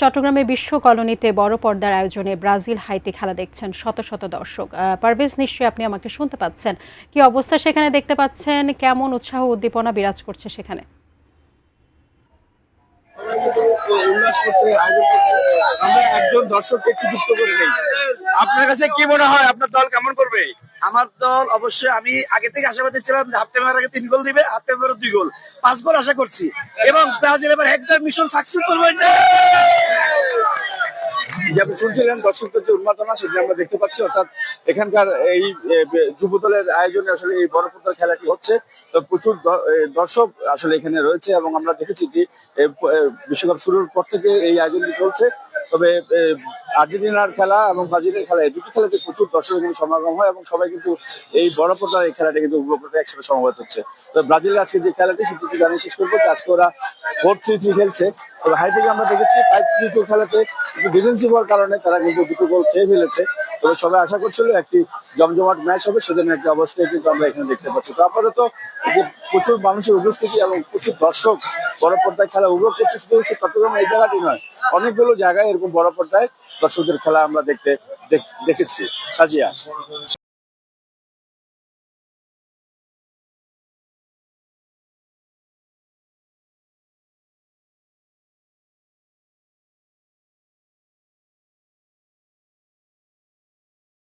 চট্টগ্রামের বিশ্ব কলোনিতে বড় পর্দার আয়োজনে ব্রাজিল হাইতি খেলা দেখছেন শত শত দর্শক। পারভেজ, নিশ্চয়ই আপনি আমাকে শুনতে পাচ্ছেন। কি অবস্থা সেখানে দেখতে পাচ্ছেন? কেমন উৎসাহ উদ্দীপনা বিরাজ করছে সেখানে? উল্লাস করছে, আয়োজন করছে। আমরা একজন দর্শককে একটু যুক্ত করে নেই। আপনার কাছে কি মনে হয় আপনার দল কেমন করবে? আমার দল অবশ্যই, আমি আগে থেকে আশাবাদী ছিলাম যে হাফ টাইমের আগে 3 গোল দিবে, হাফ টাইমের 2 গোল, 5 গোল আশা করছি এবং ব্রাজিল এবার হেক্টর মিশন সাকসেস করবে। যে আপনি শুনছিলেন দর্শকদের যে উন্মাদনা সেটা আমরা দেখতে পাচ্ছি, অর্থাৎ এখানকার এই যুব দলের আয়োজনে আসলে এই বড় পর্দার খেলাটি হচ্ছে। তো প্রচুর দর্শক আসলে এখানে রয়েছে এবং আমরা দেখেছি যে বিশ্বকাপ শুরুর পর থেকে এই আয়োজনটি চলছে। তবে আর্জেন্টিনার খেলা এবং ব্রাজিলের খেলা এই দুটি খেলাতে প্রচুর দর্শক এখানে সমাগম হয় এবং সবাই কিন্তু এই বড় পর্দার এই খেলাটা কিন্তু উপভোগ করতে একসাথে সমবেত হচ্ছে। তো ব্রাজিলের আজকে যে খেলাটি সেটি জানিয়ে শেষ করবো। আজকে ওরা 4-3-3 খেলছে। তবে হাইতিকে আমরা দেখেছি 5-3-2 খেলাতে একটু ডিফেন্সিভ হওয়ার কারণে তারা কিন্তু দুটো গোল খেয়ে ফেলেছে। তবে সবাই আশা করছিল একটি জমজমাট ম্যাচ হবে, সেজন্য একটি অবস্থায় কিন্তু আমরা এখানে দেখতে পাচ্ছি। তো আপাতত যে প্রচুর মানুষের উপস্থিতি এবং প্রচুর দর্শক বড় পর্দায় খেলা উপভোগ করছে, শুধু চট্টগ্রাম এই জায়গাটি নয়, অনেকগুলো জায়গায় এরকম বড় পর্দায় দর্শকদের খেলা আমরা দেখেছি। সাজিয়া।